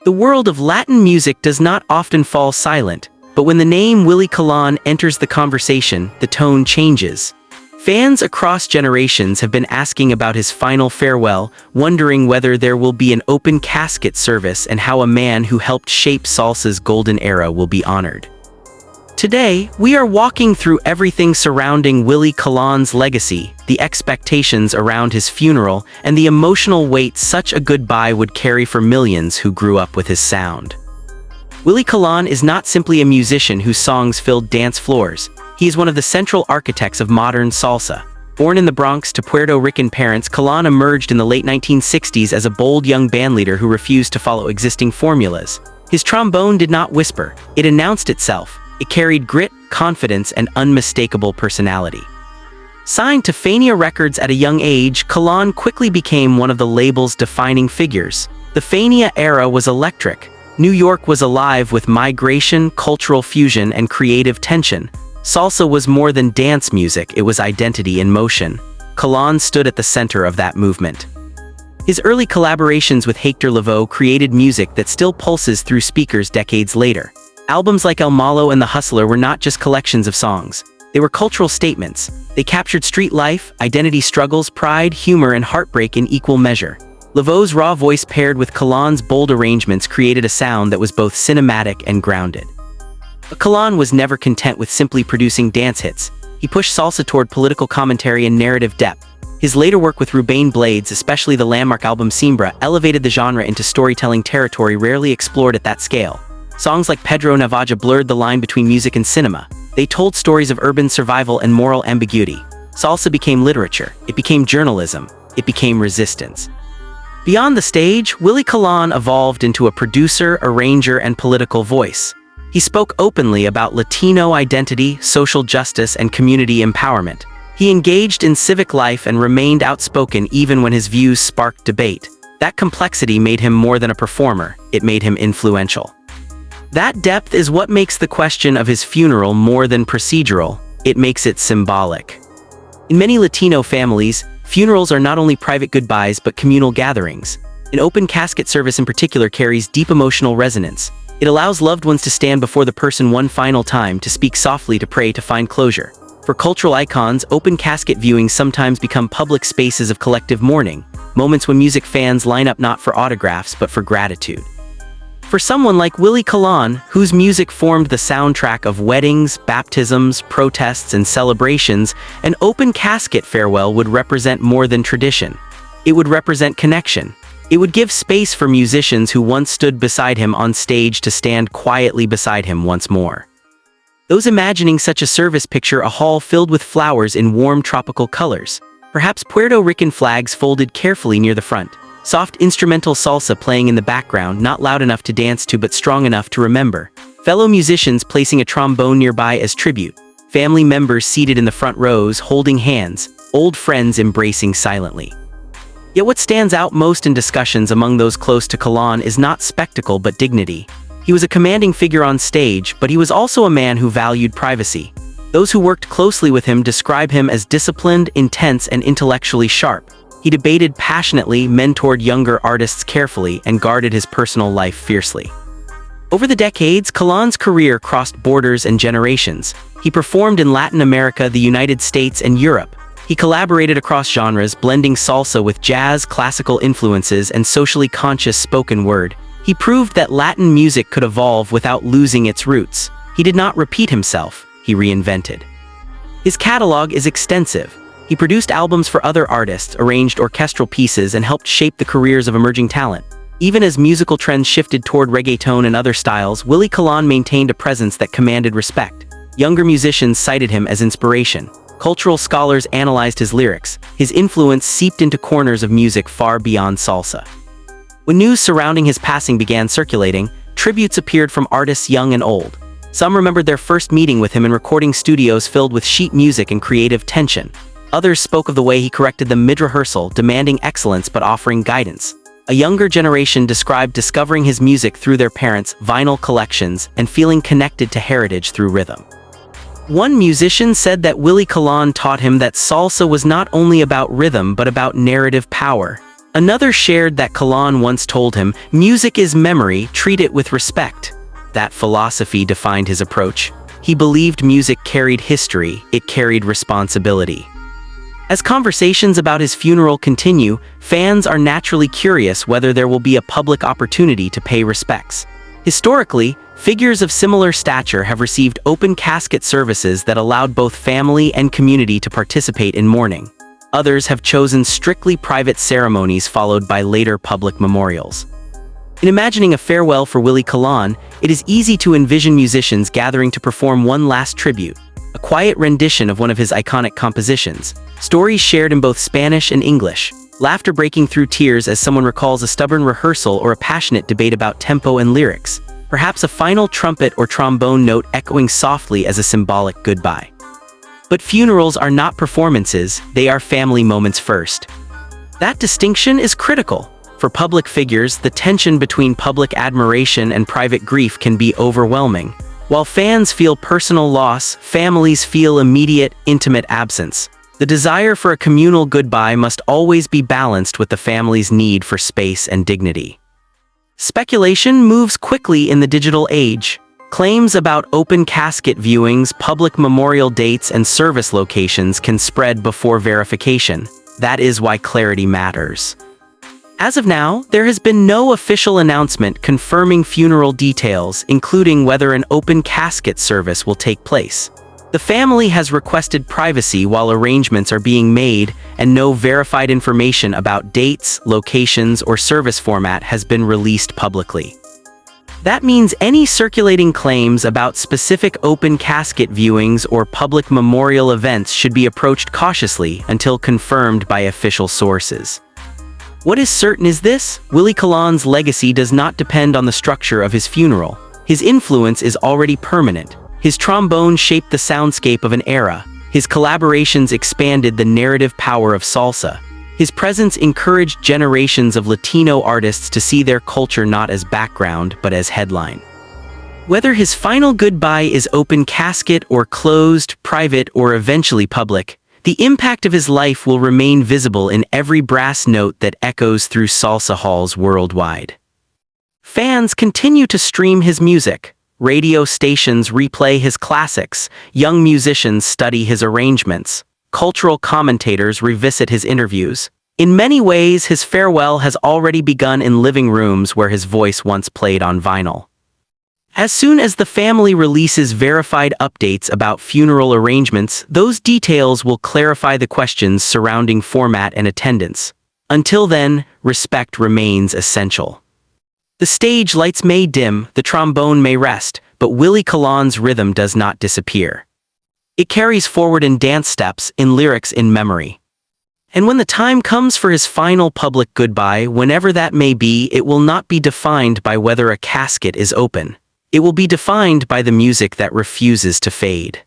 The world of Latin music does not often fall silent, but when the name Willie Colón enters the conversation, the tone changes. Fans across generations have been asking about his final farewell, wondering whether there will be an open casket service and how a man who helped shape salsa's golden era will be honored. Today, we are walking through everything surrounding Willie Colón's legacy, the expectations around his funeral, and the emotional weight such a goodbye would carry for millions who grew up with his sound. Willie Colón is not simply a musician whose songs filled dance floors. He is one of the central architects of modern salsa. Born in the Bronx to Puerto Rican parents, Colón emerged in the late 1960s as a bold young bandleader who refused to follow existing formulas. His trombone did not whisper, it announced itself. It carried grit, confidence, and unmistakable personality. Signed to Fania Records at a young age, Colón quickly became one of the label's defining figures. The Fania era was electric. New York was alive with migration, cultural fusion, and creative tension. Salsa was more than dance music, it was identity in motion. Colón stood at the center of that movement. His early collaborations with Héctor Lavoe created music that still pulses through speakers decades later. Albums like Malo and The Hustler were not just collections of songs. They were cultural statements. They captured street life, identity struggles, pride, humor, and heartbreak in equal measure. Lavoe's raw voice paired with Colón's bold arrangements created a sound that was both cinematic and grounded. But Colón was never content with simply producing dance hits. He pushed salsa toward political commentary and narrative depth. His later work with Rubén Blades, especially the landmark album Siembra, elevated the genre into storytelling territory rarely explored at that scale. Songs like Pedro Navaja blurred the line between music and cinema. They told stories of urban survival and moral ambiguity. Salsa became literature. It became journalism. It became resistance. Beyond the stage, Willie Colón evolved into a producer, arranger, and political voice. He spoke openly about Latino identity, social justice, and community empowerment. He engaged in civic life and remained outspoken even when his views sparked debate. That complexity made him more than a performer. It made him influential. That depth is what makes the question of his funeral more than procedural. It makes it symbolic. In many Latino families, funerals are not only private goodbyes but communal gatherings. An open casket service in particular carries deep emotional resonance. It allows loved ones to stand before the person one final time, to speak softly, to pray, to find closure. For cultural icons, open casket viewings sometimes become public spaces of collective mourning, moments when music fans line up not for autographs but for gratitude. For someone like Willie Colón, whose music formed the soundtrack of weddings, baptisms, protests, and celebrations, an open casket farewell would represent more than tradition. It would represent connection. It would give space for musicians who once stood beside him on stage to stand quietly beside him once more. Those imagining such a service picture a hall filled with flowers in warm tropical colors, perhaps Puerto Rican flags folded carefully near the front. Soft instrumental salsa playing in the background, not loud enough to dance to but strong enough to remember. Fellow musicians placing a trombone nearby as tribute. Family members seated in the front rows holding hands, old friends embracing silently. Yet what stands out most in discussions among those close to Colón is not spectacle but dignity. He was a commanding figure on stage, but he was also a man who valued privacy. Those who worked closely with him describe him as disciplined, intense, and intellectually sharp. He debated passionately, mentored younger artists carefully, and guarded his personal life fiercely. Over the decades, Colón's career crossed borders and generations. He performed in Latin America, the United States, and Europe. He collaborated across genres, blending salsa with jazz, classical influences, and socially conscious spoken word. He proved that Latin music could evolve without losing its roots. He did not repeat himself, he reinvented. His catalog is extensive. He produced albums for other artists, arranged orchestral pieces, and helped shape the careers of emerging talent. Even as musical trends shifted toward reggaeton and other styles, Willie Colón maintained a presence that commanded respect. Younger musicians cited him as inspiration. Cultural scholars analyzed his lyrics. His influence seeped into corners of music far beyond salsa. When news surrounding his passing began circulating, tributes appeared from artists young and old. Some remembered their first meeting with him in recording studios filled with sheet music and creative tension. Others spoke of the way he corrected them mid-rehearsal, demanding excellence but offering guidance. A younger generation described discovering his music through their parents' vinyl collections and feeling connected to heritage through rhythm. One musician said that Willie Colón taught him that salsa was not only about rhythm but about narrative power. Another shared that Colón once told him, "Music is memory, treat it with respect." That philosophy defined his approach. He believed music carried history, it carried responsibility. As conversations about his funeral continue, fans are naturally curious whether there will be a public opportunity to pay respects. Historically, figures of similar stature have received open casket services that allowed both family and community to participate in mourning. Others have chosen strictly private ceremonies followed by later public memorials. In imagining a farewell for Willie Colón, it is easy to envision musicians gathering to perform one last tribute, a quiet rendition of one of his iconic compositions, stories shared in both Spanish and English, laughter breaking through tears as someone recalls a stubborn rehearsal or a passionate debate about tempo and lyrics, perhaps a final trumpet or trombone note echoing softly as a symbolic goodbye. But funerals are not performances, they are family moments first. That distinction is critical. For public figures, the tension between public admiration and private grief can be overwhelming. While fans feel personal loss, families feel immediate, intimate absence. The desire for a communal goodbye must always be balanced with the family's need for space and dignity. Speculation moves quickly in the digital age. Claims about open casket viewings, public memorial dates, and service locations can spread before verification. That is why clarity matters. As of now, there has been no official announcement confirming funeral details, including whether an open casket service will take place. The family has requested privacy while arrangements are being made, and no verified information about dates, locations, or service format has been released publicly. That means any circulating claims about specific open casket viewings or public memorial events should be approached cautiously until confirmed by official sources. What is certain is this: Willie Colón's legacy does not depend on the structure of his funeral. His influence is already permanent. His trombone shaped the soundscape of an era. His collaborations expanded the narrative power of salsa. His presence encouraged generations of Latino artists to see their culture not as background, but as headline. Whether his final goodbye is open casket or closed, private, or eventually public, the impact of his life will remain visible in every brass note that echoes through salsa halls worldwide. Fans continue to stream his music. Radio stations replay his classics. Young musicians study his arrangements. Cultural commentators revisit his interviews. In many ways, his farewell has already begun in living rooms where his voice once played on vinyl. As soon as the family releases verified updates about funeral arrangements, those details will clarify the questions surrounding format and attendance. Until then, respect remains essential. The stage lights may dim, the trombone may rest, but Willie Colón's rhythm does not disappear. It carries forward in dance steps, in lyrics, in memory. And when the time comes for his final public goodbye, whenever that may be, it will not be defined by whether a casket is open. It will be defined by the music that refuses to fade.